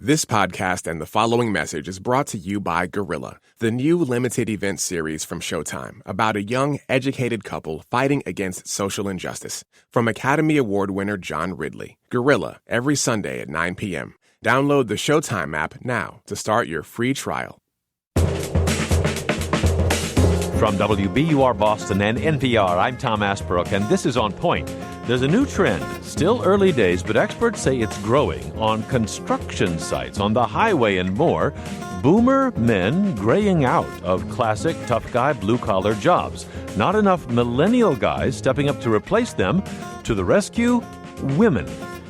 This podcast and the following message is brought to you by Gorilla, the new limited event series from Showtime about a young, educated couple fighting against social injustice. From Academy Award winner John Ridley. Gorilla, every Sunday at 9 p.m. Download the Showtime app now to start your free trial. From WBUR Boston and NPR, I'm Tom Ashbrook, and this is On Point. There's a new trend, still early days, but experts say it's growing on construction sites, on the highway and more. Boomer men graying out of classic tough guy blue-collar jobs. Not enough millennial guys stepping up to replace them. To the rescue, women.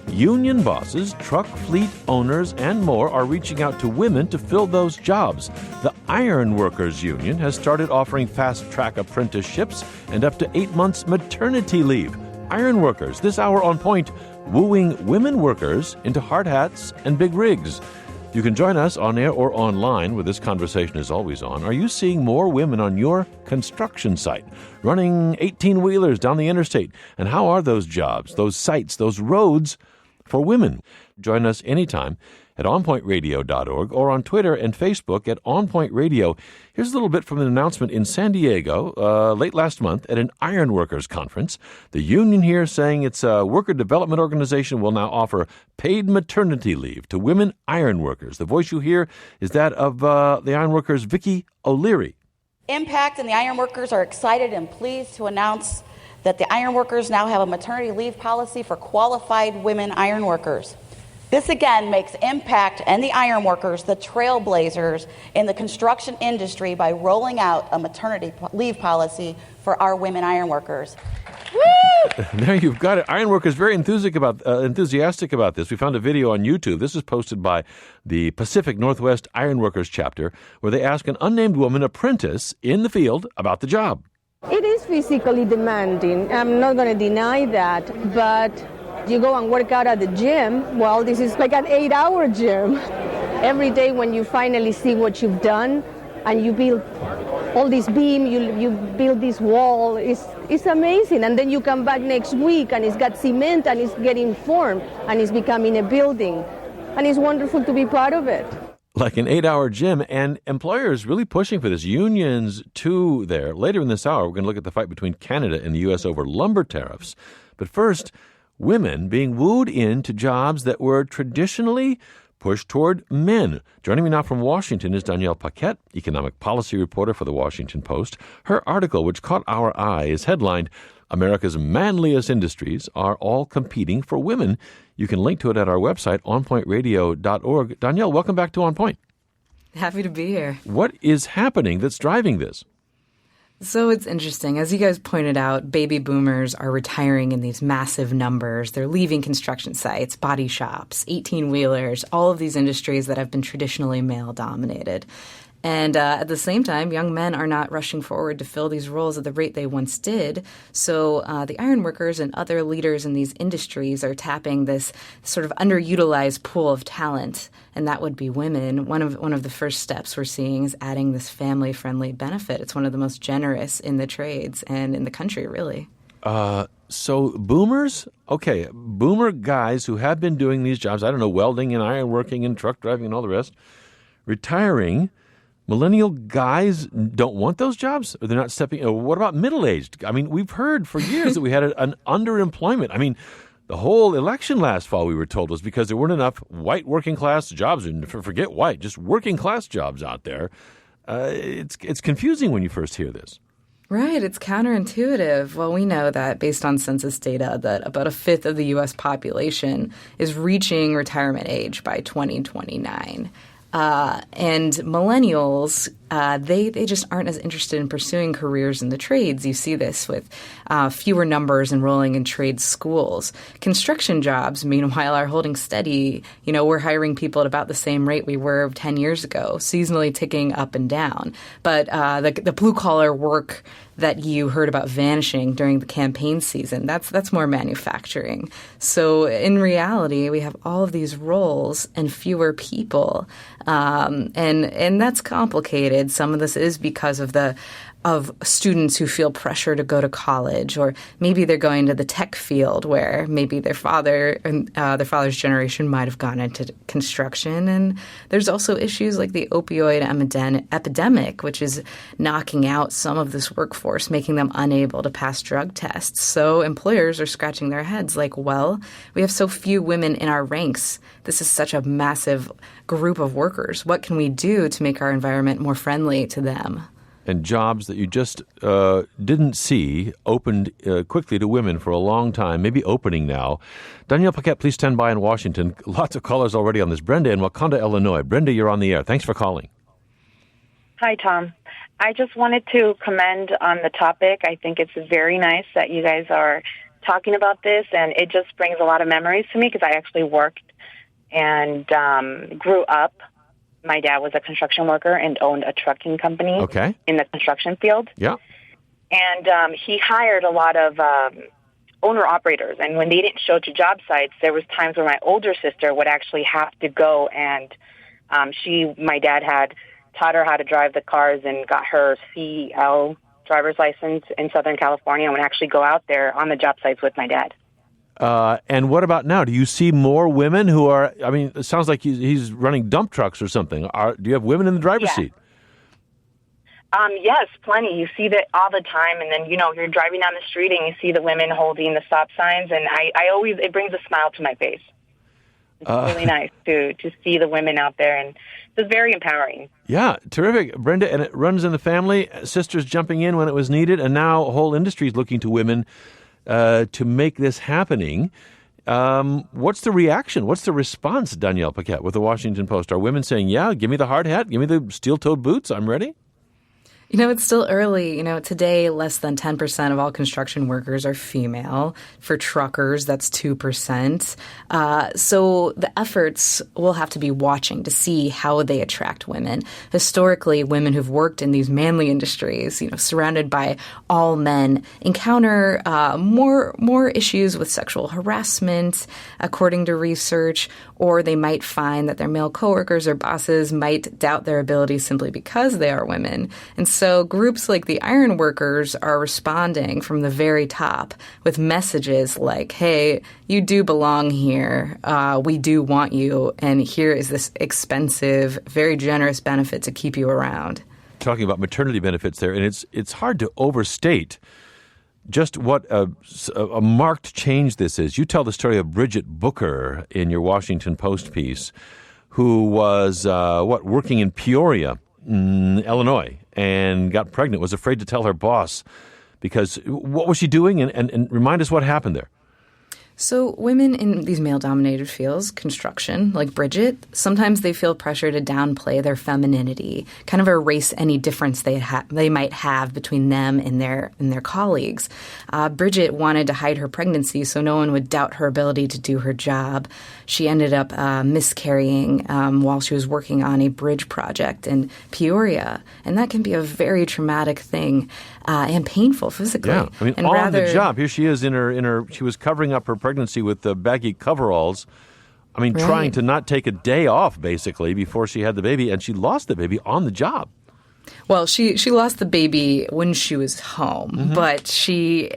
Union bosses, truck fleet owners, and more are reaching out to women to fill those jobs. The Iron Workers Union has started offering fast-track apprenticeships and up to 8 months maternity leave. Iron Workers, this hour on Point, wooing women workers into hard hats and big rigs. You can join us on air or online, where this conversation is always on. Are you seeing more women on your construction site, running 18-wheelers down the interstate? And how are those jobs, those sites, those roads for women? Join us anytime at onpointradio.org or on Twitter and Facebook at onpointradio. Here's a little bit from an announcement in San Diego late last month at an ironworkers conference. The union here saying its worker development organization will now offer paid maternity leave to women ironworkers. The voice you hear is that of the ironworkers' Vicki O'Leary. Impact and the ironworkers are excited and pleased to announce that the ironworkers now have a maternity leave policy for qualified women ironworkers. This again makes Impact and the ironworkers the trailblazers in the construction industry by rolling out a maternity leave policy for our women ironworkers. Woo! There you've got it. Ironworkers very enthusiastic about this. We found a video on YouTube. This is posted by the Pacific Northwest Ironworkers chapter, where they ask an unnamed woman apprentice in the field about the job. It is physically demanding. I'm not going to deny that, but you go and work out at the gym, well, this is like an 8-hour gym. Every day when you finally see what you've done and you build all this beam, you build this wall, it's amazing. And then you come back next week and it's got cement and it's getting formed and it's becoming a building. And it's wonderful to be part of it. Like an 8-hour gym, and employers really pushing for this. Unions, too, there. Later in this hour, we're going to look at the fight between Canada and the U.S. over lumber tariffs. But first, women being wooed into jobs that were traditionally pushed toward men. Joining me now from Washington is Danielle Paquette, economic policy reporter for the Washington Post. Her article, which caught our eye, is headlined, "America's Manliest Industries Are All Competing for Women." You can link to it at our website, onpointradio.org. Danielle, welcome back to On Point. Happy to be here. What is happening that's driving this? So it's interesting. As you guys pointed out, baby boomers are retiring in these massive numbers. They're leaving construction sites, body shops, 18-wheelers, all of these industries that have been traditionally male-dominated. And at the same time, young men are not rushing forward to fill these roles at the rate they once did. So the ironworkers and other leaders in these industries are tapping this sort of underutilized pool of talent, and that would be women. One of the first steps we're seeing is adding this family-friendly benefit. It's one of the most generous in the trades and in the country, really. So boomers, okay, boomer guys who have been doing these jobs, I don't know, welding and ironworking and truck driving and all the rest, retiring. Millennial guys don't want those jobs? Or they're not stepping? What about middle-aged? I mean, we've heard for years that we had an underemployment. I mean, the whole election last fall, we were told, was because there weren't enough white working-class jobs, and forget white, just working-class jobs out there. It's confusing when you first hear this. Right. It's counterintuitive. Well, we know that based on census data that about a fifth of the U.S. population is reaching retirement age by 2029. And millennials, they just aren't as interested in pursuing careers in the trades. You see this with fewer numbers enrolling in trade schools. Construction jobs, meanwhile, are holding steady. You know, we're hiring people at about the same rate we were 10 years ago, seasonally ticking up and down. But the blue-collar work that you heard about vanishing during the campaign season, that's more manufacturing. So in reality, we have all of these roles and fewer people. And that's complicated. Some of this is because of the of students who feel pressure to go to college, or maybe they're going to the tech field where maybe their father's generation might have gone into construction. And there's also issues like the opioid epidemic, which is knocking out some of this workforce, making them unable to pass drug tests. So employers are scratching their heads like, well, we have so few women in our ranks. This is such a massive group of workers. What can we do to make our environment more friendly to them? And jobs that you just didn't see opened quickly to women for a long time, maybe opening now. Danielle Paquette, please stand by in Washington. Lots of callers already on this. Brenda in Wakanda, Illinois. Brenda, you're on the air. Thanks for calling. Hi, Tom. I just wanted to commend on the topic. I think it's very nice that you guys are talking about this, and it just brings a lot of memories to me because I actually worked and grew up. My dad was a construction worker and owned a trucking company in the construction field. Yeah. And he hired a lot of owner-operators. And when they didn't show to job sites, there was times where my older sister would actually have to go, and my dad had taught her how to drive the cars and got her CL driver's license in Southern California and would actually go out there on the job sites with my dad. And what about now? Do you see more women who are, I mean, it sounds like he's running dump trucks or something. Do you have women in the driver's seat? Yes, plenty. You see that all the time. And then, you're driving down the street and you see the women holding the stop signs. And it brings a smile to my face. It's really nice to see the women out there. And it's very empowering. Yeah, terrific. Brenda, and it runs in the family, sisters jumping in when it was needed. And now a whole industry is looking to women to make this happening. What's the reaction? What's the response, Danielle Paquette, with the Washington Post? Are women saying, yeah, give me the hard hat, give me the steel-toed boots, I'm ready? It's still early. Today, less than 10% of all construction workers are female. For truckers, that's 2%. So the efforts will have to be watching to see how they attract women. Historically, women who've worked in these manly industries, surrounded by all men, encounter more issues with sexual harassment, according to research, or they might find that their male coworkers or bosses might doubt their abilities simply because they are women. And so groups like the Iron Workers are responding from the very top with messages like, hey, you do belong here. We do want you. And here is this expensive, very generous benefit to keep you around. Talking about maternity benefits there, and it's hard to overstate just what a marked change this is. You tell the story of Bridget Booker in your Washington Post piece, who was, working in Peoria, Illinois, and got pregnant, was afraid to tell her boss because what was she doing? And remind us what happened there. So women in these male-dominated fields, construction, like Bridget, sometimes they feel pressure to downplay their femininity, kind of erase any difference they might have between them and their colleagues. Bridget wanted to hide her pregnancy so no one would doubt her ability to do her job. She ended up miscarrying while she was working on a bridge project in Peoria, and that can be a very traumatic thing and painful physically. Yeah, I mean, on the job, here she is she was covering up her pregnancy with the baggy coveralls. I mean, trying to not take a day off, basically, before she had the baby, and she lost the baby on the job. Well, she lost the baby when she was home, but she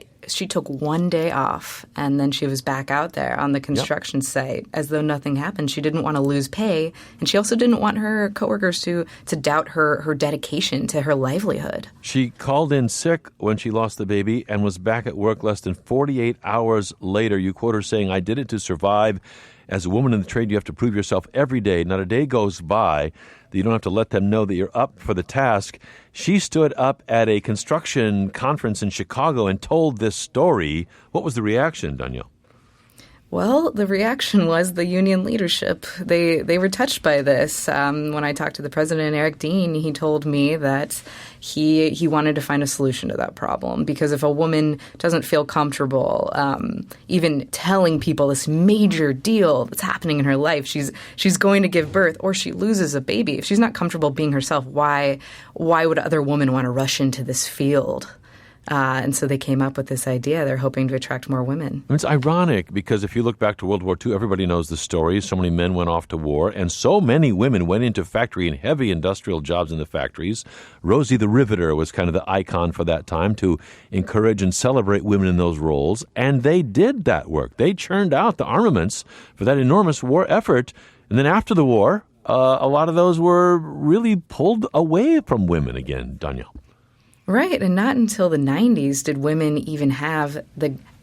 took one day off, and then she was back out there on the construction site as though nothing happened. She didn't want to lose pay, and she also didn't want her coworkers to doubt her dedication to her livelihood. She called in sick when she lost the baby and was back at work less than 48 hours later. You quote her saying, "I did it to survive. As a woman in the trade, you have to prove yourself every day. Not a day goes by that you don't have to let them know that you're up for the task." She stood up at a construction conference in Chicago and told this story. What was the reaction, Danielle? Well, the reaction was the union leadership. They were touched by this. When I talked to the president, Eric Dean, he told me that he wanted to find a solution to that problem, because if a woman doesn't feel comfortable even telling people this major deal that's happening in her life, she's going to give birth or she loses a baby. If she's not comfortable being herself, why would other women want to rush into this field? And so they came up with this idea. They're hoping to attract more women. It's ironic because if you look back to World War II, everybody knows the story. So many men went off to war, and so many women went into factory and heavy industrial jobs in the factories. Rosie the Riveter was kind of the icon for that time to encourage and celebrate women in those roles. And they did that work. They churned out the armaments for that enormous war effort. And then after the war, a lot of those were really pulled away from women again, Danielle. Right, and not until the 90s did women even have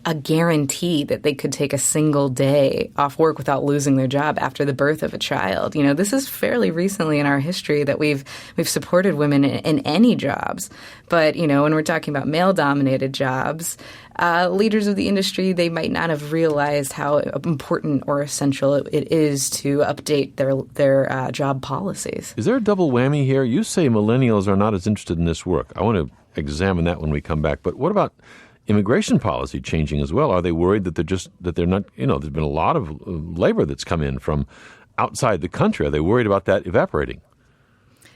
a guarantee that they could take a single day off work without losing their job after the birth of a child. You know, this is fairly recently in our history that we've supported women in any jobs. But, you know, when we're talking about male-dominated jobs, leaders of the industry, they might not have realized how important or essential it is to update their job policies. Is there a double whammy here? You say millennials are not as interested in this work. I want to examine that when we come back. But what about immigration policy changing as well? Are they worried that they're not, you know, there's been a lot of labor that's come in from outside the country. Are they worried about that evaporating?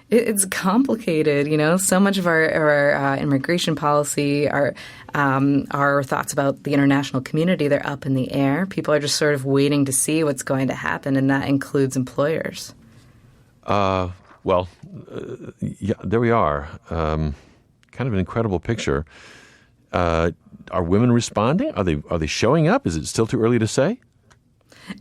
It's complicated, you know. So much of our immigration policy, our thoughts about the international community, they're up in the air. People are just sort of waiting to see what's going to happen, and that includes employers. Yeah, there we are. Kind of an incredible picture. Are women responding? Are they showing up? Is it still too early to say?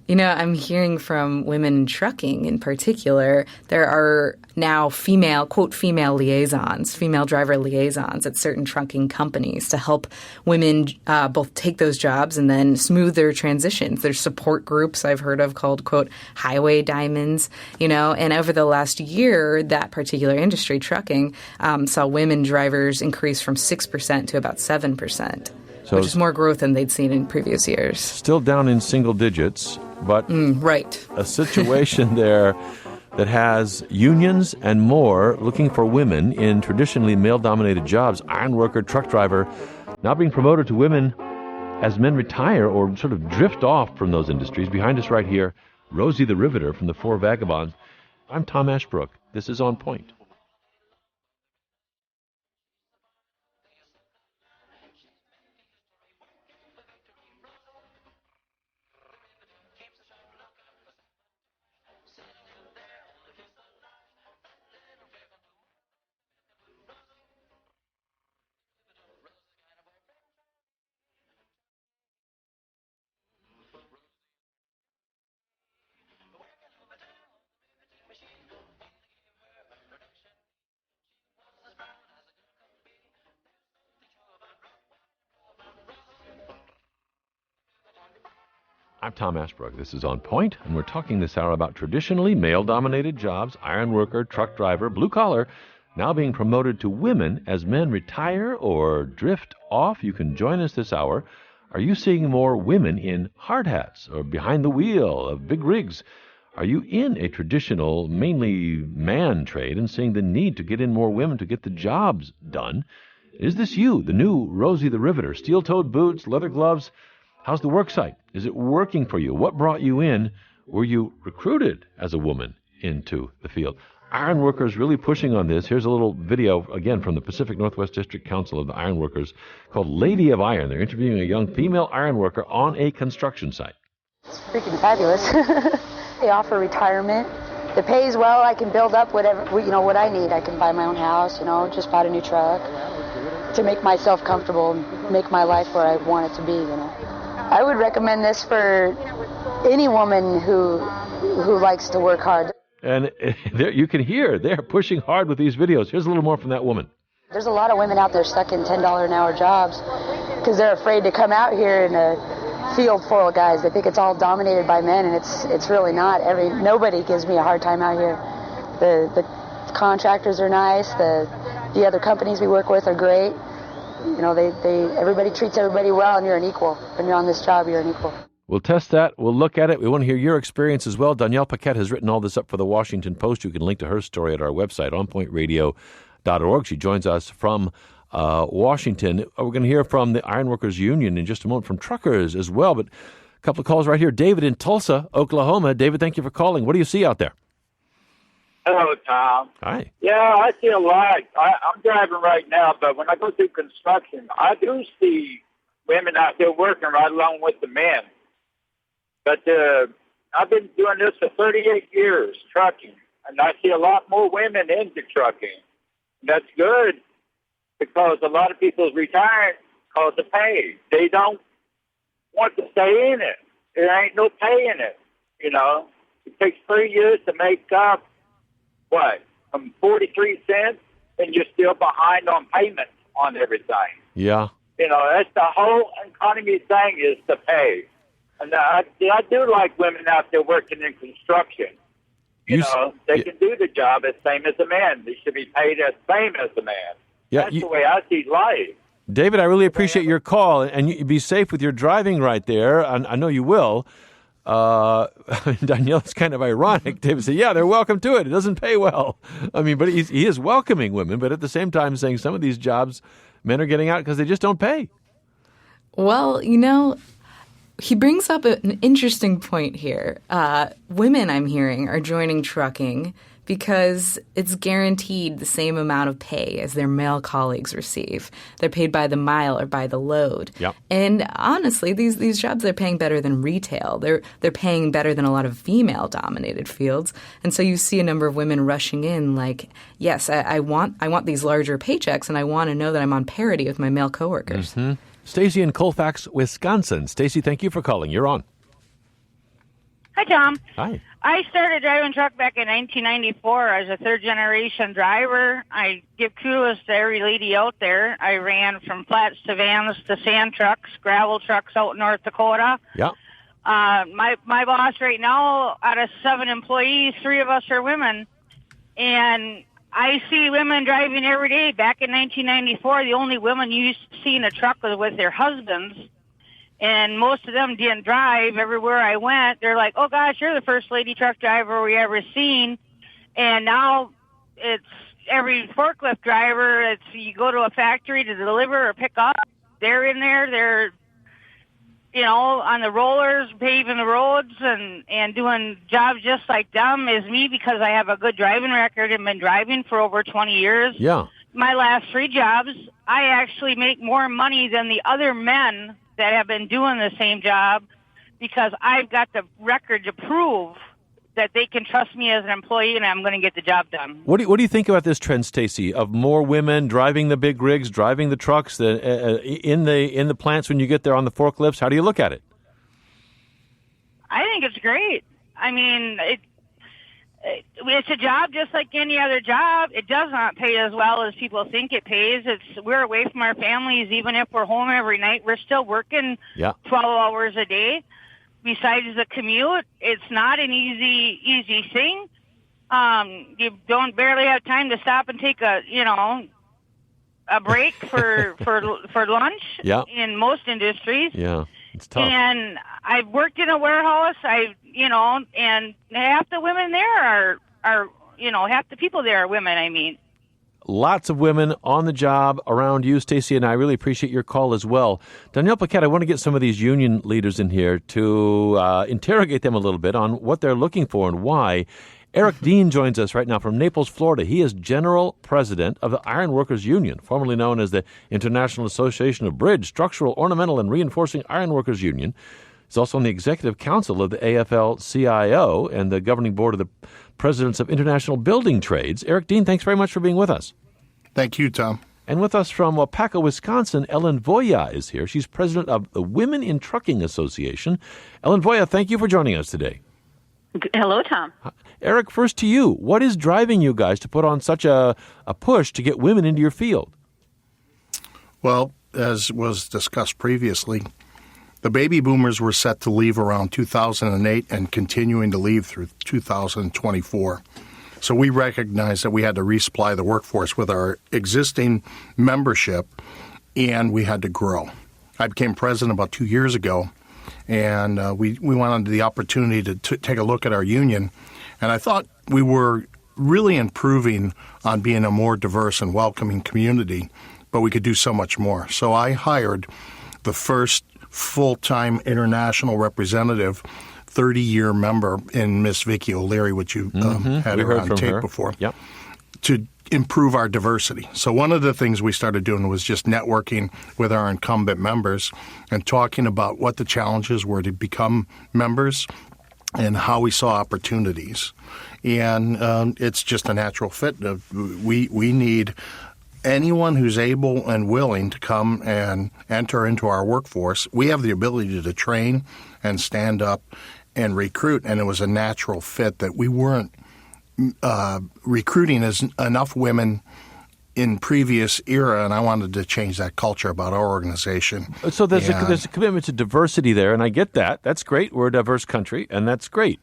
You know, I'm hearing from women in trucking in particular. There are now female driver liaisons at certain trucking companies to help women both take those jobs and then smooth their transitions. There's support groups I've heard of called, quote, highway diamonds, you know, and over the last year, that particular industry, trucking, saw women drivers increase from 6% to about 7%. So which is more growth than they'd seen in previous years. Still down in single digits, but right. A situation there that has unions and more looking for women in traditionally male-dominated jobs. Ironworker, truck driver, now being promoted to women as men retire or sort of drift off from those industries. Behind us right here, Rosie the Riveter from the Four Vagabonds. I'm Tom Ashbrook. This is On Point. I'm Tom Ashbrook. This is On Point, and we're talking this hour about traditionally male-dominated jobs, ironworker, truck driver, blue-collar, now being promoted to women as men retire or drift off. You can join us this hour. Are you seeing more women in hard hats or behind the wheel of big rigs? Are you in a traditional, mainly man trade and seeing the need to get in more women to get the jobs done? Is this you, the new Rosie the Riveter? Steel-toed boots, leather gloves. How's the work site? Is it working for you? What brought you in? Were you recruited as a woman into the field? Ironworkers really pushing on this. Here's a little video, again, from the Pacific Northwest District Council of the Ironworkers called Lady of Iron. They're interviewing a young female ironworker on a construction site. It's freaking fabulous. They offer retirement. The pay is well. I can build up whatever, what I need. I can buy my own house, just bought a new truck to make myself comfortable and make my life where I want it to be, I would recommend this for any woman who likes to work hard. And there you can hear they're pushing hard with these videos. Here's a little more from that woman. There's a lot of women out there stuck in $10 an hour jobs because they're afraid to come out here in a field full of guys. They think it's all dominated by men, and it's really not. Nobody gives me a hard time out here. The contractors are nice. The other companies we work with are great. Everybody treats everybody well, and you're an equal. When you're on this job, you're an equal. We'll test that. We'll look at it. We want to hear your experience as well. Danielle Paquette has written all this up for the Washington Post. You can link to her story at our website, onpointradio.org. She joins us from Washington. We're going to hear from the Ironworkers Union in just a moment, from truckers as well. But a couple of calls right here. David in Tulsa, Oklahoma. David, thank you for calling. What do you see out there? Hello, Tom. Hi. Yeah, I see a lot. I'm driving right now, but when I go through construction, I do see women out there working right along with the men. But I've been doing this for 38 years, trucking, and I see a lot more women into trucking. That's good because a lot of people retire because of pay. They don't want to stay in it. There ain't no pay in it, you know. It takes 3 years to make up, from 43 cents, and you're still behind on payments on everything. Yeah. You know, that's the whole economy thing is the pay. And I do like women out there working in construction. You know, they can do the job as same as a man. They should be paid as same as a man. Yeah, that's the way I see life. David, I really appreciate your call, and you be safe with your driving right there. I know you will. Danielle, it's kind of ironic. David said, yeah, they're welcome to it. It doesn't pay well. I mean, but he is welcoming women, but at the same time saying some of these jobs men are getting out because they just don't pay. Well, you know, he brings up an interesting point here. Women, I'm hearing, are joining trucking because it's guaranteed the same amount of pay as their male colleagues receive. They're paid by the mile or by the load. Yep. And honestly, these jobs, they're paying better than retail. They're paying better than a lot of female-dominated fields. And so you see a number of women rushing in like, yes, I want these larger paychecks, and I want to know that I'm on parity with my male coworkers. Mm-hmm. Stacy in Colfax, Wisconsin. Stacy, thank you for calling. You're on. Hi, Tom. Hi. I started driving truck back in 1994 as a third-generation driver. I give kudos to every lady out there. I ran from flats to vans to sand trucks, gravel trucks out in North Dakota. Yeah. My boss right now, out of 7 employees, 3 of us are women. And I see women driving every day. Back in 1994, the only women you used to see in a truck was with their husbands. And most of them didn't drive. Everywhere I went, they're like, oh, gosh, you're the first lady truck driver we ever seen. And now it's every forklift driver. It's you go to a factory to deliver or pick up. They're in there. They're, you know, on the rollers, paving the roads and doing jobs just like them as me because I have a good driving record and been driving for over 20 years. Yeah. My last 3 jobs, I actually make more money than the other men that have been doing the same job because I've got the record to prove that they can trust me as an employee and I'm going to get the job done. What do you think about this trend, Stacy, of more women driving the big rigs, driving the trucks in the plants when you get there on the forklifts? How do you look at it? I think it's great. I mean, it's a job just like any other job. It does not pay as well as people think it pays. We're away from our families. Even if we're home every night, we're still working 12 hours a day. Besides the commute, it's not an easy thing. You don't barely have time to stop and take a break for lunch in most industries. Yeah, it's tough. And I've worked in a warehouse. And half the women there are half the people there are women. I mean, lots of women on the job around you, Stacy, and I really appreciate your call as well. Danielle Paquette, I want to get some of these union leaders in here to interrogate them a little bit on what they're looking for and why. Eric Dean joins us right now from Naples, Florida. He is General President of the Iron Workers Union, formerly known as the International Association of Bridge, Structural, Ornamental, and Reinforcing Iron Workers Union. He's also on the Executive Council of the AFL-CIO and the Governing Board of the Presidents of International Building Trades. Eric Dean, thanks very much for being with us. Thank you, Tom. And with us from Waupaca, Wisconsin, Ellen Voya is here. She's president of the Women in Trucking Association. Ellen Voya, thank you for joining us today. Hello, Tom. Eric, first to you. What is driving you guys to put on such a push to get women into your field? Well, as was discussed previously, the baby boomers were set to leave around 2008 and continuing to leave through 2024. So we recognized that we had to resupply the workforce with our existing membership, and we had to grow. I became president about 2 years ago, and we wanted the opportunity to take a look at our union. And I thought we were really improving on being a more diverse and welcoming community, but we could do so much more. So I hired the first full-time international representative 30-year member in Miss Vicki O'Leary, which you had her on tape before, to improve our diversity. So one of the things we started doing was just networking with our incumbent members and talking about what the challenges were to become members and how we saw opportunities. And it's just a natural fit. We need anyone who's able and willing to come and enter into our workforce. We have the ability to train and stand up and recruit, and it was a natural fit that we weren't recruiting as enough women in previous era, and I wanted to change that culture about our organization. So there's a commitment to diversity there, and I get that. That's great. We're a diverse country, and that's great.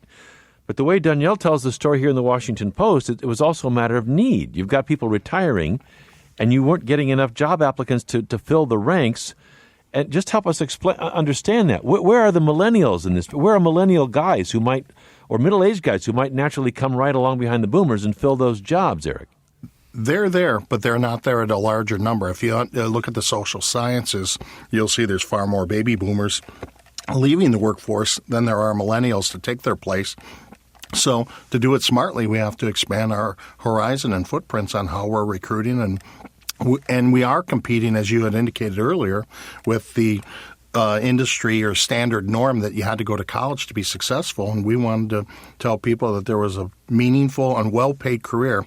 But the way Danielle tells the story here in the Washington Post, it was also a matter of need. You've got people retiring, and you weren't getting enough job applicants to fill the ranks. And just help us understand that. Where are the millennials in this? Where are millennial guys who might, or middle-aged guys who might naturally come right along behind the boomers and fill those jobs, Eric? They're there, but they're not there at a larger number. If you look at the social sciences, you'll see there's far more baby boomers leaving the workforce than there are millennials to take their place. So to do it smartly, we have to expand our horizon and footprints on how we're recruiting, and we are competing, as you had indicated earlier, with the industry or standard norm that you had to go to college to be successful. And we wanted to tell people that there was a meaningful and well-paid career.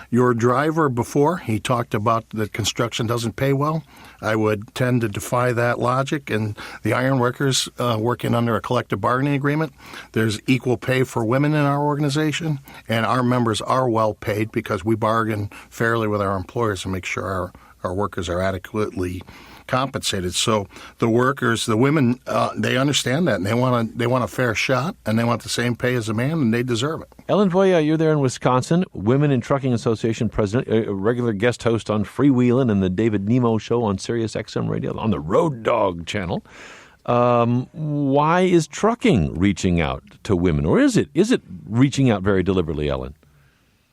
Your driver before, he talked about that construction doesn't pay well. I would tend to defy that logic. And the iron workers working under a collective bargaining agreement, there's equal pay for women in our organization. And our members are well paid because we bargain fairly with our employers to make sure our workers are adequately compensated. So the workers, the women, they understand that, and they want a fair shot, and they want the same pay as a man, and they deserve it. Ellen Voya, you're there in Wisconsin, Women in Trucking Association president, a regular guest host on Freewheelin' and the David Nemo Show on Sirius XM Radio on the Road Dog channel. Why is trucking reaching out to women, or is it reaching out very deliberately, Ellen?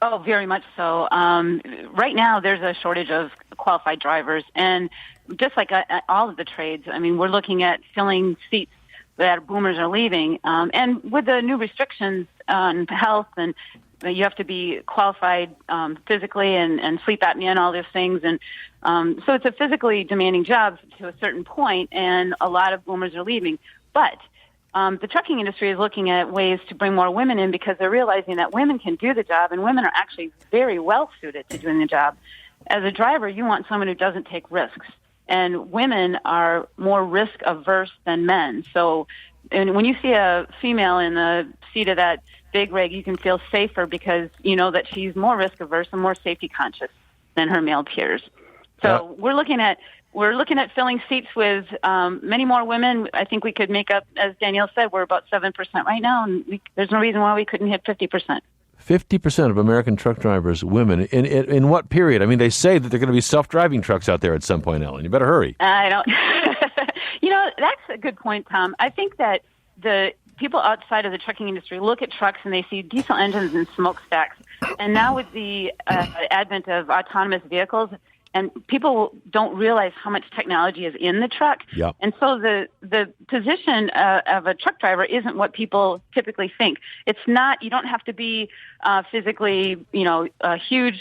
Oh, very much so. Right now, there's a shortage of qualified drivers, and just like all of the trades, I mean, we're looking at filling seats that boomers are leaving. And with the new restrictions on health, and you have to be qualified physically and sleep apnea and all those things. And so it's a physically demanding job to a certain point, and a lot of boomers are leaving. But the trucking industry is looking at ways to bring more women in because they're realizing that women can do the job, and women are actually very well suited to doing the job. As a driver, you want someone who doesn't take risks. And women are more risk-averse than men. So and when you see a female in the seat of that big rig, you can feel safer because you know that she's more risk-averse and more safety-conscious than her male peers. So we're looking at filling seats with many more women. I think we could make up, as Danielle said, we're about 7% right now, and there's no reason why we couldn't hit 50%. 50% of American truck drivers, women. In what period? I mean, they say that they're going to be self-driving trucks out there at some point, Ellen. You better hurry. I don't. That's a good point, Tom. I think that the people outside of the trucking industry look at trucks and they see diesel engines and smokestacks. And now with the advent of autonomous vehicles, and people don't realize how much technology is in the truck. Yep. And so the position of a truck driver isn't what people typically think. It's not, you don't have to be physically, a huge,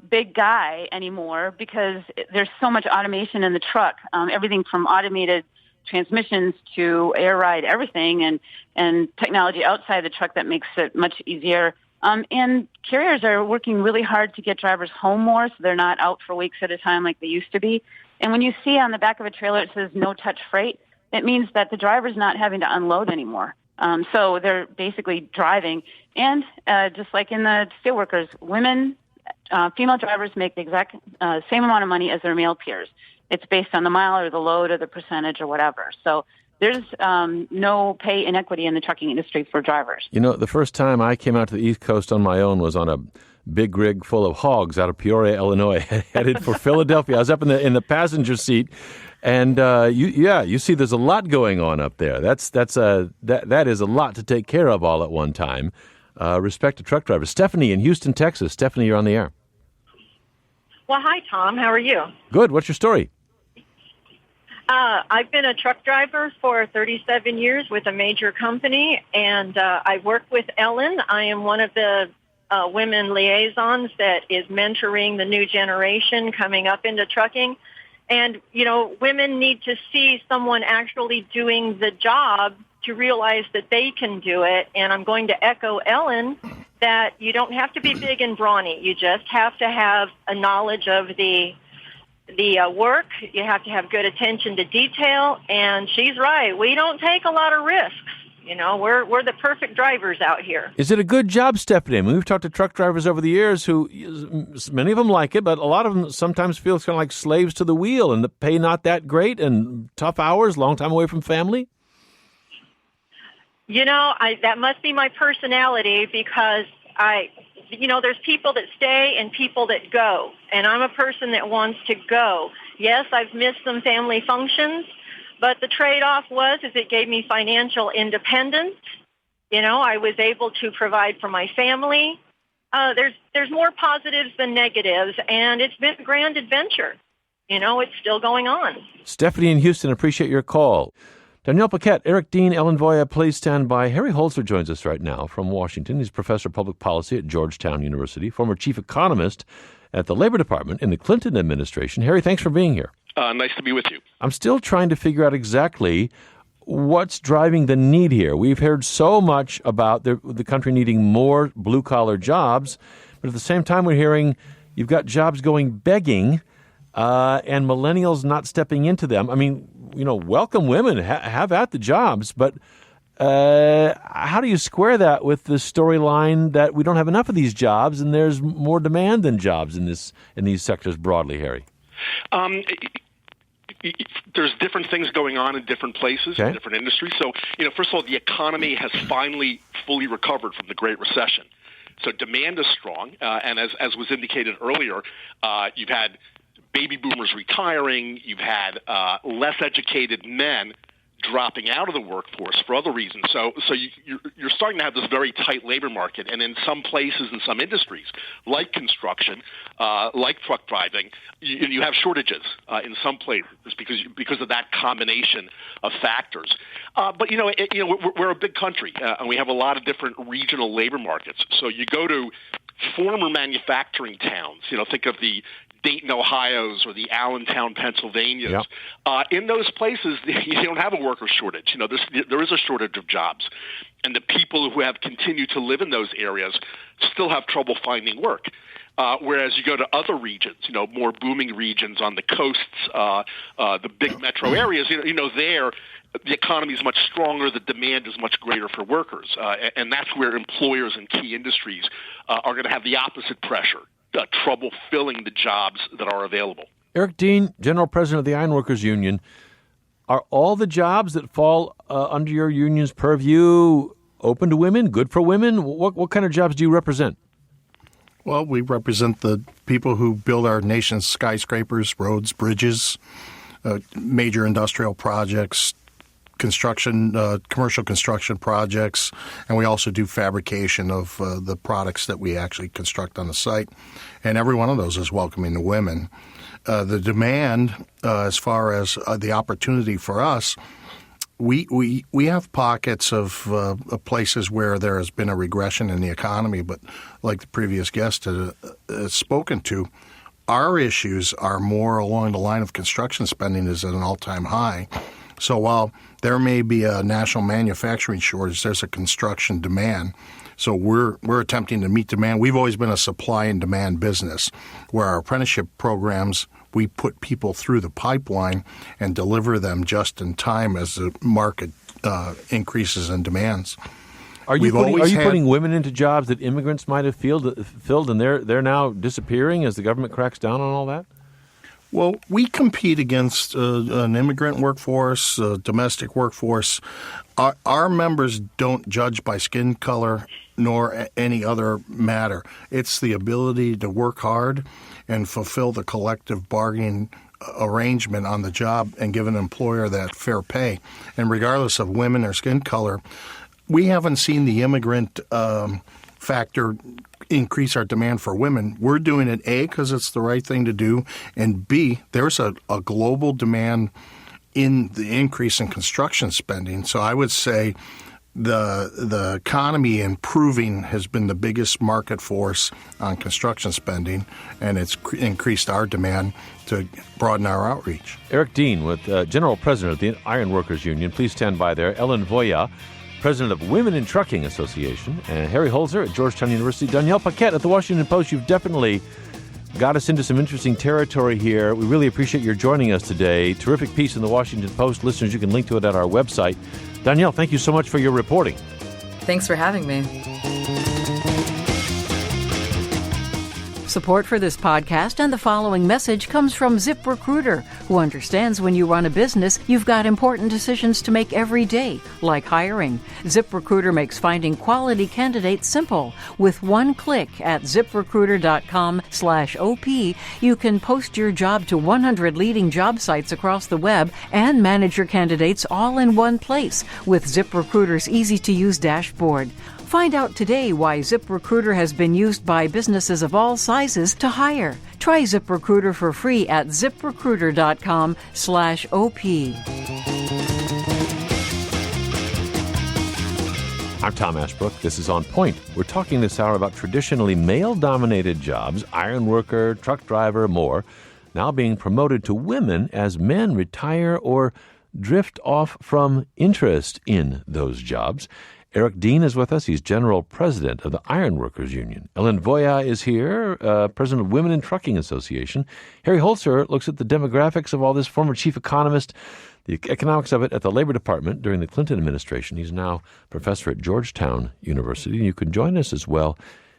big guy anymore because there's so much automation in the truck. Everything from automated transmissions to air ride, everything, and technology outside the truck that makes it much easier. And carriers are working really hard to get drivers home more so they're not out for weeks at a time like they used to be. And when you see on the back of a trailer it says no-touch freight, it means that the driver's not having to unload anymore. So they're basically driving. And just like in the steelworkers, female drivers make the exact same amount of money as their male peers. It's based on the mile or the load or the percentage or whatever. So there's no pay inequity in the trucking industry for drivers. The first time I came out to the East Coast on my own was on a big rig full of hogs out of Peoria, Illinois, headed for Philadelphia. I was up in the passenger seat, and you see there's a lot going on up there. That is a lot to take care of all at one time. Respect to truck drivers. Stephanie in Houston, Texas. Stephanie, you're on the air. Well, hi, Tom. How are you? Good. What's your story? I've been a truck driver for 37 years with a major company, and I work with Ellen. I am one of the women liaisons that is mentoring the new generation coming up into trucking. And, you know, women need to see someone actually doing the job to realize that they can do it. And I'm going to echo Ellen that you don't have to be big and brawny. You just have to have a knowledge of the work. You have to have good attention to detail. And she's right. We don't take a lot of risks. You know, we're the perfect drivers out here. Is it a good job, Stephanie? I mean, we've talked to truck drivers over the years who, many of them like it, but a lot of them sometimes feel kind of like slaves to the wheel, and the pay not that great, and tough hours, long time away from family. You know, that must be my personality because there's people that stay and people that go, and I'm a person that wants to go. Yes, I've missed some family functions. But the trade-off is it gave me financial independence. You know, I was able to provide for my family. There's more positives than negatives, and it's been a grand adventure. You know, it's still going on. Stephanie in Houston, appreciate your call. Danielle Paquette, Eric Dean, Ellen Voya, please stand by. Harry Holzer joins us right now from Washington. He's professor of public policy at Georgetown University, former chief economist at the Labor Department in the Clinton administration. Harry, thanks for being here. Nice to be with you. I'm still trying to figure out exactly what's driving the need here. We've heard so much about the country needing more blue-collar jobs, but at the same time we're hearing you've got jobs going begging and millennials not stepping into them. I mean, you know, welcome women, have at the jobs, but how do you square that with the storyline that we don't have enough of these jobs and there's more demand than jobs in these sectors broadly, Harry? There's different things going on in different places, in different industries. So, you know, first of all, the economy has finally fully recovered from the Great Recession. So demand is strong, and as was indicated earlier, you've had baby boomers retiring, you've had less educated men dropping out of the workforce for other reasons. So you're starting to have this very tight labor market, and in some places, in some industries, like construction, like truck driving, you have shortages in some places because of that combination of factors. But we're a big country, and we have a lot of different regional labor markets. So you go to former manufacturing towns. You know, think of the Dayton, Ohio's, or the Allentown, Pennsylvania's. Yep. In those places, you don't have a worker shortage. You know, there is a shortage of jobs. And the people who have continued to live in those areas still have trouble finding work. Whereas you go to other regions, you know, more booming regions on the coasts, the big metro areas, there the economy is much stronger, the demand is much greater for workers. And that's where employers in key industries are going to have the opposite pressure. Trouble filling the jobs that are available. Eric Dean, General President of the Ironworkers Union, are all the jobs that fall under your union's purview open to women, good for women? What kind of jobs do you represent? Well, we represent the people who build our nation's skyscrapers, roads, bridges, major industrial projects, construction, commercial construction projects, and we also do fabrication of the products that we actually construct on the site. And every one of those is welcoming to women. The demand, as far as the opportunity for us, we have pockets of places where there has been a regression in the economy, but like the previous guest has spoken to, our issues are more along the line of construction spending is at an all-time high. So while there may be a national manufacturing shortage, there's a construction demand. So we're attempting to meet demand. We've always been a supply and demand business, where our apprenticeship programs, we put people through the pipeline and deliver them just in time as the market increases in demands. Are you putting women into jobs that immigrants might have filled, and they're now disappearing as the government cracks down on all that? Well, we compete against an immigrant workforce, a domestic workforce. Our members don't judge by skin color nor any other matter. It's the ability to work hard and fulfill the collective bargaining arrangement on the job and give an employer that fair pay. And regardless of women or skin color, we haven't seen the immigrant factor increase our demand for women. We're doing it, A, because it's the right thing to do, and B, there's a global demand in the increase in construction spending. So I would say the economy improving has been the biggest market force on construction spending, and it's increased our demand to broaden our outreach. Eric Dean, with General President of the Iron Workers Union. Please stand by there. Ellen Voya, President of Women in Trucking Association, and Harry Holzer at Georgetown University. Danielle Paquette at the Washington Post. You've definitely got us into some interesting territory here. We really appreciate your joining us today. Terrific piece in the Washington Post. Listeners, you can link to it at our website. Danielle, thank you so much for your reporting. Thanks for having me. Support for this podcast and the following message comes from ZipRecruiter, who understands when you run a business, you've got important decisions to make every day, like hiring. ZipRecruiter makes finding quality candidates simple. With one click at ZipRecruiter.com/OP, you can post your job to 100 leading job sites across the web and manage your candidates all in one place with ZipRecruiter's easy-to-use dashboard. Find out today why ZipRecruiter has been used by businesses of all sizes to hire. Try ZipRecruiter for free at ZipRecruiter.com/OP. I'm Tom Ashbrook. This is On Point. We're talking this hour about traditionally male-dominated jobs, iron worker, truck driver, more, now being promoted to women as men retire or drift off from interest in those jobs. Eric Dean is with us. He's General President of the Iron Workers Union. Ellen Voya is here, President of Women in Trucking Association. Harry Holzer looks at the demographics of all this, former chief economist, the economics of it at the Labor Department during the Clinton administration. He's now professor at Georgetown University. And you can join us as well.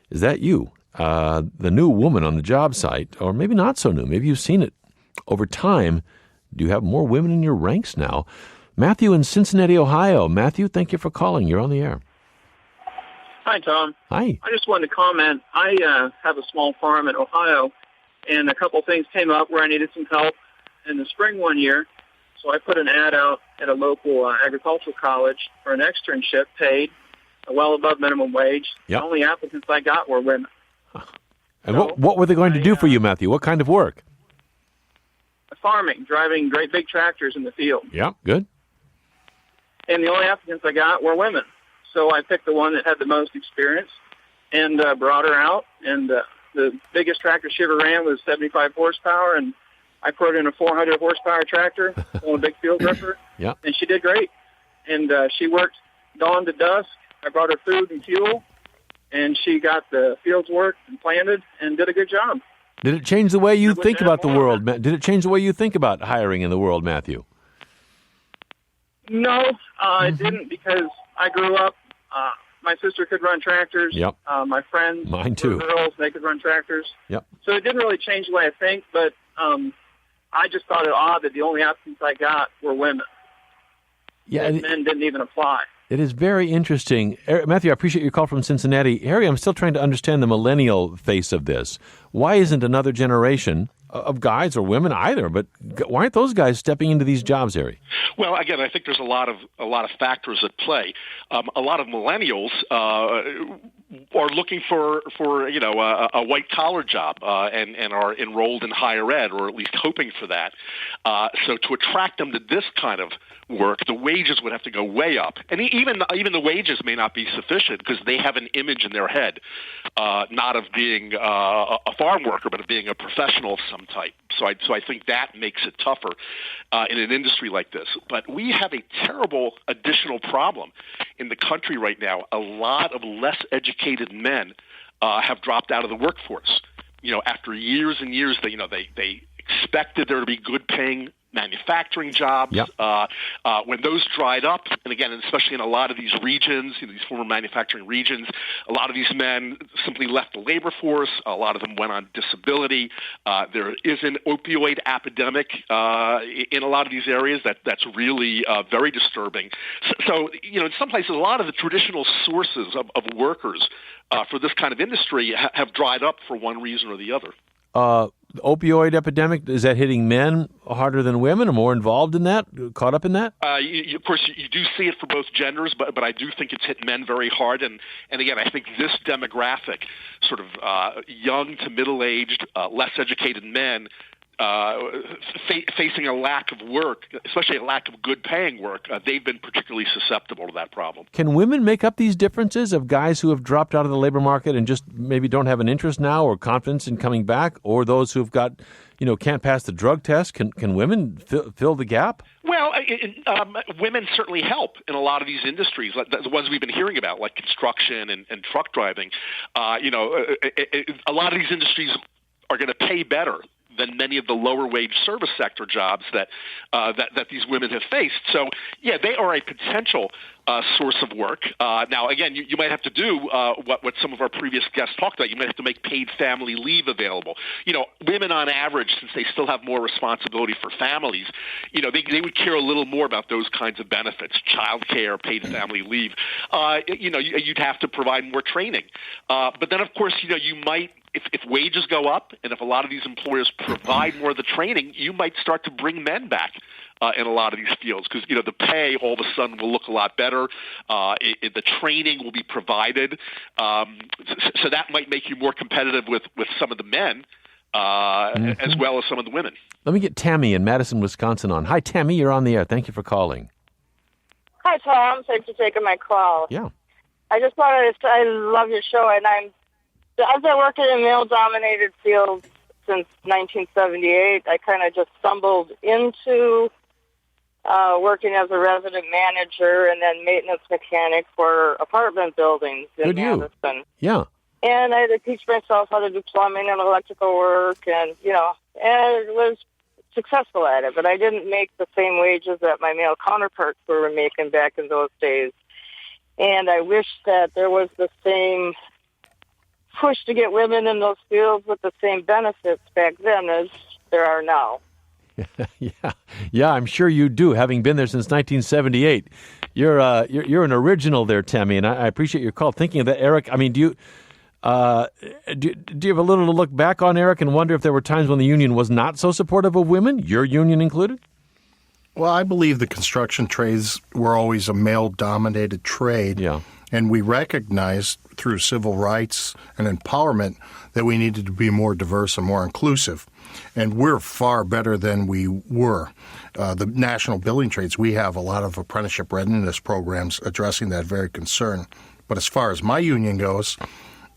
Is that you, the new woman on the job site, or maybe not so new? Maybe you've seen it over time. Do you have more women in your ranks now? Matthew in Cincinnati, Ohio. Matthew, thank you for calling. You're on the air. Hi, Tom. Hi. I just wanted to comment. I have a small farm in Ohio, and a couple things came up where I needed some help in the spring one year. So I put an ad out at a local agricultural college for an externship paid well above minimum wage. Yep. The only applicants I got were women. And what were they going to do for you, Matthew? What kind of work? Farming, driving great big tractors in the field. Yeah, good. And the only applicants I got were women. So I picked the one that had the most experience and brought her out. And the biggest tractor she ever ran was 75 horsepower, and I put in a 400 horsepower tractor on a big field ripper. Yeah. And she did great. And she worked dawn to dusk. I brought her food and fuel, and she got the fields worked and planted and did a good job. Did it change the way you think about the world? Did it change the way you think about hiring in the world, Matthew? No, it didn't, because I grew up, my sister could run tractors. Yep. My friends, mine too, were girls, they could run tractors. Yep. So it didn't really change the way I think, but I just thought it odd that the only applicants I got were women. Yeah, men didn't even apply. It is very interesting. Matthew, I appreciate your call from Cincinnati. Harry, I'm still trying to understand the millennial face of this. Why isn't another generation of guys or women either, but why aren't those guys stepping into these jobs, Harry? Well, again, I think there's a lot of factors at play. A lot of millennials are looking for a white collar job and are enrolled in higher ed, or at least hoping for that. So to attract them to this kind of work, the wages would have to go way up, and even the wages may not be sufficient because they have an image in their head, not of being a farm worker, but of being a professional of some type. So I think that makes it tougher in an industry like this. But we have a terrible additional problem in the country right now. A lot of less educated men have dropped out of the workforce. After years and years, they expected there to be good paying manufacturing jobs. Yep. When those dried up, and again, especially in a lot of these regions, these former manufacturing regions, a lot of these men simply left the labor force. A lot of them went on disability. There is an opioid epidemic in a lot of these areas that's really very disturbing. So, in some places, a lot of the traditional sources of workers for this kind of industry have dried up for one reason or the other. The opioid epidemic, is that hitting men harder than women, or more involved in that, caught up in that? Of course, you do see it for both genders, but I do think it's hit men very hard. And again, I think this demographic, sort of young to middle-aged, less educated men, facing a lack of work, especially a lack of good-paying work, they've been particularly susceptible to that problem. Can women make up these differences of guys who have dropped out of the labor market and just maybe don't have an interest now or confidence in coming back, or those who've got, can't pass the drug test? Can women fill the gap? Well, women certainly help in a lot of these industries, like the ones we've been hearing about, like construction and truck driving. A lot of these industries are going to pay better than many of the lower wage service sector jobs that these women have faced. So, yeah, they are a potential source of work. Now, again, you might have to do what some of our previous guests talked about. You might have to make paid family leave available. Women on average, since they still have more responsibility for families, they would care a little more about those kinds of benefits, child care, paid family leave. You'd have to provide more training. But then, of course, you might, if wages go up and if a lot of these employers provide more of the training, you might start to bring men back in a lot of these fields because, the pay all of a sudden will look a lot better. The training will be provided. So that might make you more competitive with some of the men as well as some of the women. Let me get Tammy in Madison, Wisconsin on. Hi, Tammy. You're on the air. Thank you for calling. Hi, Tom. Thanks for taking my call. Yeah. I just wanted to say I love your show, and I've been working in male-dominated fields since 1978. I kind of just stumbled into working as a resident manager and then maintenance mechanic for apartment buildings in Madison. Yeah. And I had to teach myself how to do plumbing and electrical work, and and was successful at it. But I didn't make the same wages that my male counterparts were making back in those days. And I wish that there was the same push to get women in those fields with the same benefits back then as there are now. Yeah, I'm sure you do. Having been there since 1978, you're an original there, Tammy, and I appreciate your call. Thinking of that, Eric, I mean, do you have a little to look back on, Eric, and wonder if there were times when the union was not so supportive of women, your union included? Well, I believe the construction trades were always a male-dominated trade. Yeah. And we recognized through civil rights and empowerment that we needed to be more diverse and more inclusive. And we're far better than we were. The national building trades, we have a lot of apprenticeship readiness programs addressing that very concern. But as far as my union goes,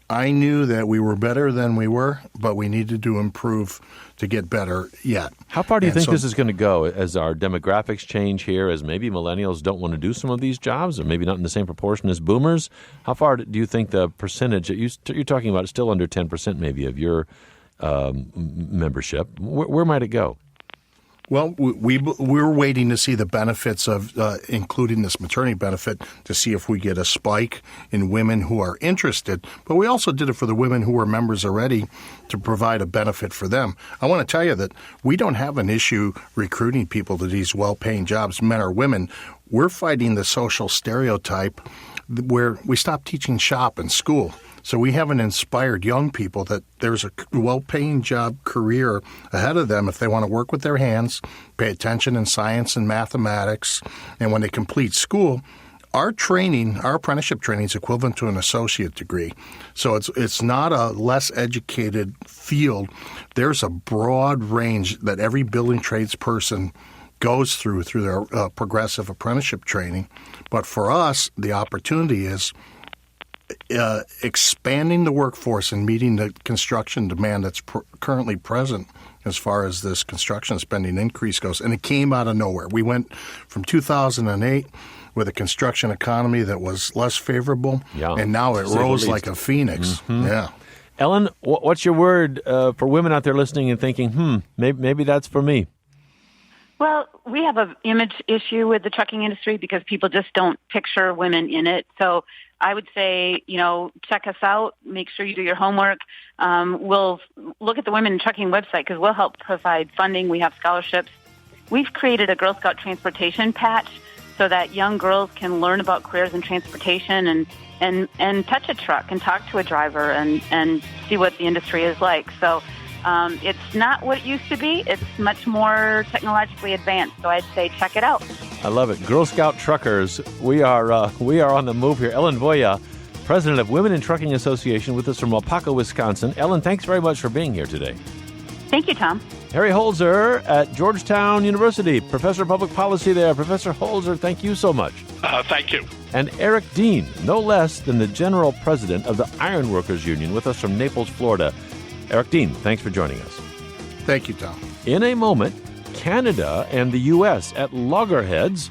I knew that we were better than we were, but we needed to improve to get better yet. How far do you think this is going to go as our demographics change here, as maybe millennials don't want to do some of these jobs, or maybe not in the same proportion as boomers? How far do you think the percentage that you're talking about is still under 10% maybe of your membership? Where might it go? Well, we're waiting to see the benefits of including this maternity benefit to see if we get a spike in women who are interested. But we also did it for the women who were members already to provide a benefit for them. I want to tell you that we don't have an issue recruiting people to these well-paying jobs, men or women. We're fighting the social stereotype where we stopped teaching shop in school. So we haven't inspired young people that there's a well-paying job career ahead of them if they want to work with their hands, pay attention in science and mathematics, and when they complete school, our training, our apprenticeship training is equivalent to an associate degree. So it's not a less educated field. There's a broad range that every building trades person goes through their progressive apprenticeship training. But for us, the opportunity is expanding the workforce and meeting the construction demand that's currently present as far as this construction spending increase goes. And it came out of nowhere. We went from 2008 with a construction economy that was less favorable, and now it rose like a phoenix. Mm-hmm. Yeah. Ellen, what's your word for women out there listening and thinking, maybe that's for me? Well, we have an image issue with the trucking industry because people just don't picture women in it. So I would say, check us out. Make sure you do your homework. We'll look at the Women in Trucking website because we'll help provide funding. We have scholarships. We've created a Girl Scout transportation patch so that young girls can learn about careers in transportation and touch a truck and talk to a driver and see what the industry is like. So it's not what it used to be. It's much more technologically advanced. So I'd say check it out. I love it. Girl Scout truckers. We are on the move here. Ellen Voya, president of Women in Trucking Association, with us from Waupaca, Wisconsin. Ellen, thanks very much for being here today. Thank you, Tom. Harry Holzer at Georgetown University, professor of public policy there. Professor Holzer, thank you so much. Thank you. And Eric Dean, no less than the general president of the Ironworkers Union, with us from Naples, Florida. Eric Dean, thanks for joining us. Thank you, Tom. In a moment, Canada and the U.S. at loggerheads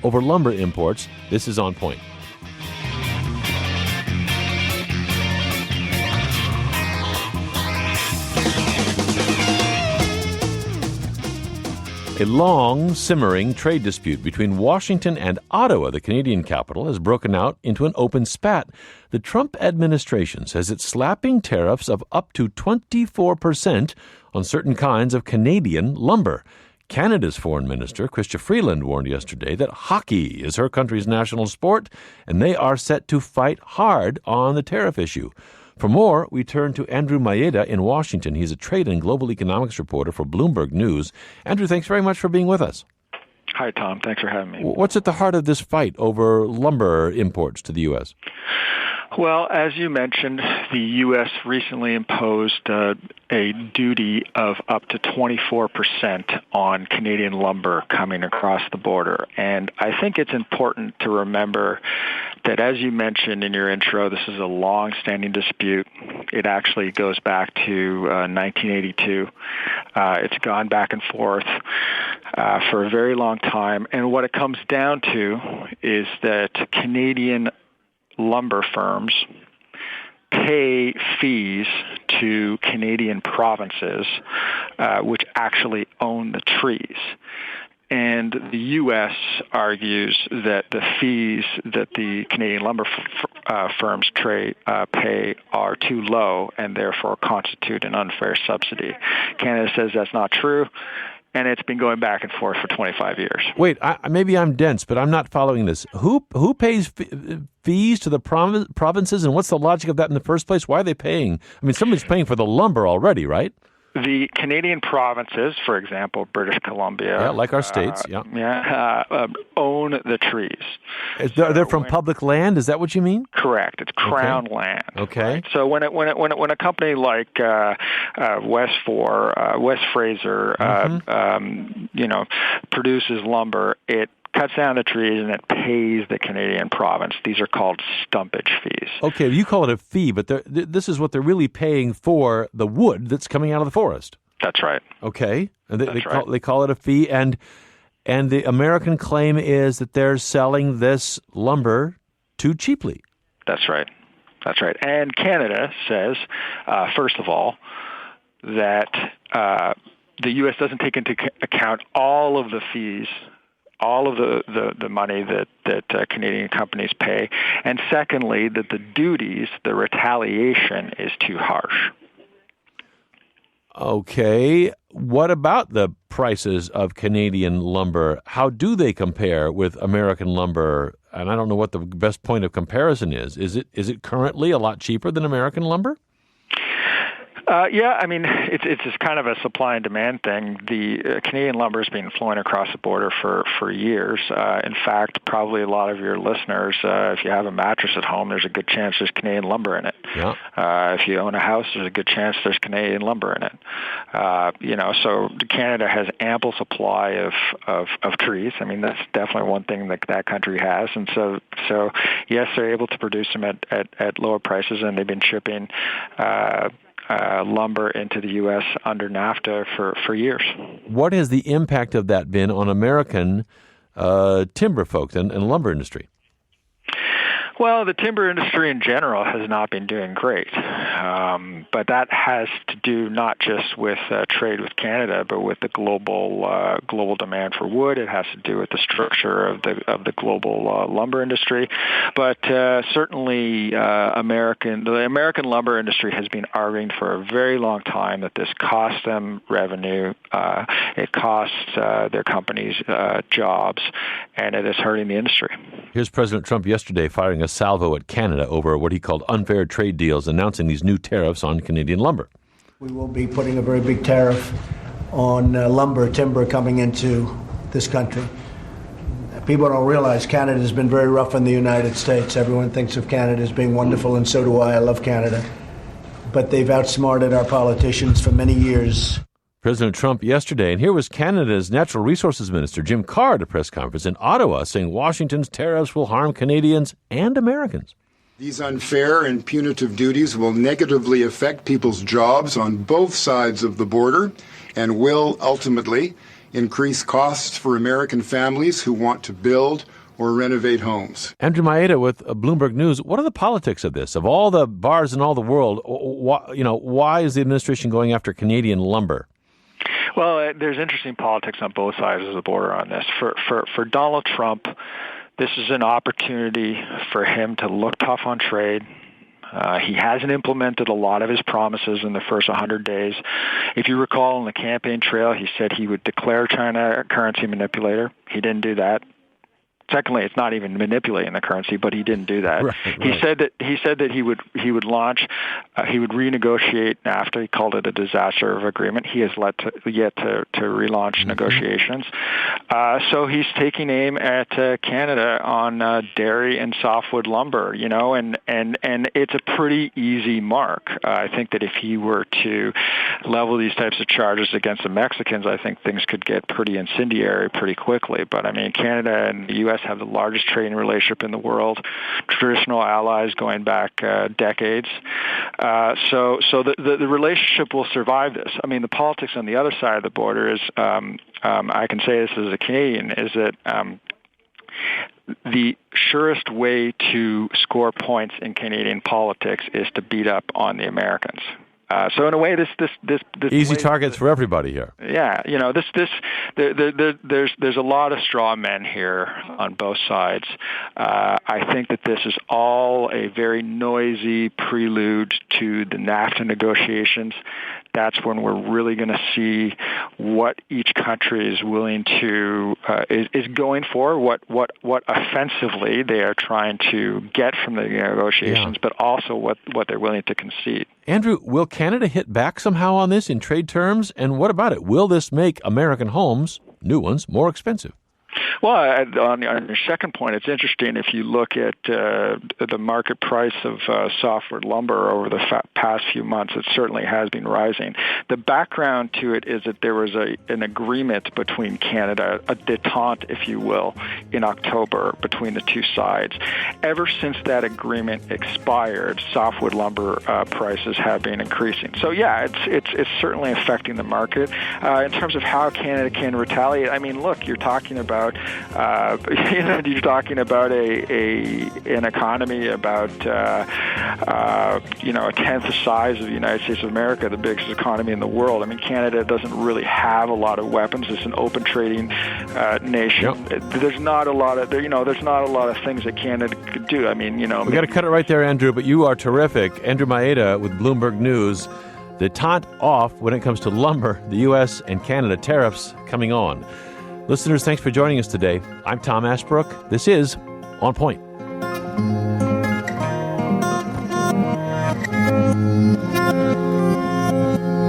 over lumber imports. This is On Point. A long, simmering trade dispute between Washington and Ottawa, the Canadian capital, has broken out into an open spat. The Trump administration says it's slapping tariffs of up to 24% on certain kinds of Canadian lumber. Canada's Foreign Minister, Chrystia Freeland, warned yesterday that hockey is her country's national sport, and they are set to fight hard on the tariff issue. For more, we turn to Andrew Maeda in Washington. He's a trade and global economics reporter for Bloomberg News. Andrew, thanks very much for being with us. Hi, Tom. Thanks for having me. What's at the heart of this fight over lumber imports to the U.S.? Well, as you mentioned, the U.S. recently imposed a duty of up to 24% on Canadian lumber coming across the border. And I think it's important to remember that, as you mentioned in your intro, this is a long-standing dispute. It actually goes back to 1982. It's gone back and forth for a very long time. And what it comes down to is that Canadian lumber firms pay fees to Canadian provinces, which actually own the trees. And the U.S. argues that the fees that the Canadian lumber firms pay are too low and therefore constitute an unfair subsidy. Canada says that's not true, and it's been going back and forth for 25 years. Wait, maybe I'm dense, but I'm not following this. Who pays fees to the provinces, and what's the logic of that in the first place? Why are they paying? I mean, somebody's paying for the lumber already, right? The Canadian provinces, for example, British Columbia, like our states, own the trees. They're from public land. Is that what you mean? Correct. It's crown land. Okay. Right? So when a company like West Fraser, produces lumber, it cuts down the trees and it pays the Canadian province. These are called stumpage fees. Okay, you call it a fee, but this is what they're really paying for the wood that's coming out of the forest. That's right. Okay, and they call it a fee, and the American claim is that they're selling this lumber too cheaply. That's right. That's right. And Canada says, first of all, that the U.S. doesn't take into account all of the fees, all of the money that Canadian companies pay, and secondly, that the duties, the retaliation, is too harsh. Okay. What about the prices of Canadian lumber? How do they compare with American lumber? And I don't know what the best point of comparison is. Is it currently a lot cheaper than American lumber? Yeah, I mean, it's just kind of a supply and demand thing. The Canadian lumber has been flowing across the border for years. In fact, probably a lot of your listeners, if you have a mattress at home, there's a good chance there's Canadian lumber in it. Yeah. If you own a house, there's a good chance there's Canadian lumber in it. So Canada has ample supply of trees. I mean, that's definitely one thing that country has. And so yes, they're able to produce them at lower prices, and they've been shipping lumber into the U.S. under NAFTA for years. What has the impact of that been on American timber folks and lumber industry? Well, the timber industry in general has not been doing great, but that has to do not just with trade with Canada, but with the global demand for wood. It has to do with the structure of the global lumber industry. But certainly, the American lumber industry has been arguing for a very long time that this costs them revenue, it costs their companies jobs, and it is hurting the industry. Here's President Trump yesterday firing a salvo at Canada over what he called unfair trade deals, announcing these new tariffs on Canadian lumber. We will be putting a very big tariff on timber coming into this country. People don't realize Canada has been very rough on the United States. Everyone thinks of Canada as being wonderful, and so do I. I love Canada. but they've outsmarted our politicians for many years. President Trump yesterday, and here was Canada's Natural Resources Minister, Jim Carr, at a press conference in Ottawa, saying Washington's tariffs will harm Canadians and Americans. These unfair and punitive duties will negatively affect people's jobs on both sides of the border and will ultimately increase costs for American families who want to build or renovate homes. Andrew Maeda with Bloomberg News. What are the politics of this? Of all the bars in all the world, why is the administration going after Canadian lumber? Well, there's interesting politics on both sides of the border on this. For Donald Trump, this is an opportunity for him to look tough on trade. He hasn't implemented a lot of his promises in the first 100 days. If you recall, on the campaign trail, he said he would declare China a currency manipulator. He didn't do that. Secondly, it's not even manipulating the currency, but he didn't do that. Right. He said that he would launch, he would renegotiate NAFTA. He called it a disaster of agreement. He has yet to relaunch negotiations. So he's taking aim at Canada on dairy and softwood lumber, and it's a pretty easy mark. I think that if he were to level these types of charges against the Mexicans, I think things could get pretty incendiary pretty quickly. But I mean, Canada and the U.S. have the largest trading relationship in the world, traditional allies going back decades. So the relationship will survive this. I mean, the politics on the other side of the border is, I can say this as a Canadian, is that the surest way to score points in Canadian politics is to beat up on the Americans. So in a way, this easy targets for everybody here. Yeah, there's a lot of straw men here on both sides. I think that this is all a very noisy prelude to the NAFTA negotiations. That's when we're really going to see what each country is willing to is going for, what offensively they are trying to get from the negotiations, but also what they're willing to concede. Andrew, will Canada hit back somehow on this in trade terms? And what about it? Will this make American homes, new ones, more expensive? Well, on your second point, it's interesting if you look at the market price of softwood lumber over the past few months, it certainly has been rising. The background to it is that there was an agreement between Canada, a détente, if you will, in October between the two sides. Ever since that agreement expired, softwood lumber prices have been increasing. So, yeah, it's certainly affecting the market. In terms of how Canada can retaliate, I mean, look, you're talking about you're talking about an economy about a tenth the size of the United States of America, the biggest economy in the world. I mean, Canada doesn't really have a lot of weapons. It's an open trading nation. Yep. There's not a lot of things that Canada could do. I mean, we got to cut it right there, Andrew. But you are terrific, Andrew Maeda with Bloomberg News. Détente off when it comes to lumber. The U.S. and Canada tariffs coming on. Listeners, thanks for joining us today. I'm Tom Ashbrook. This is On Point.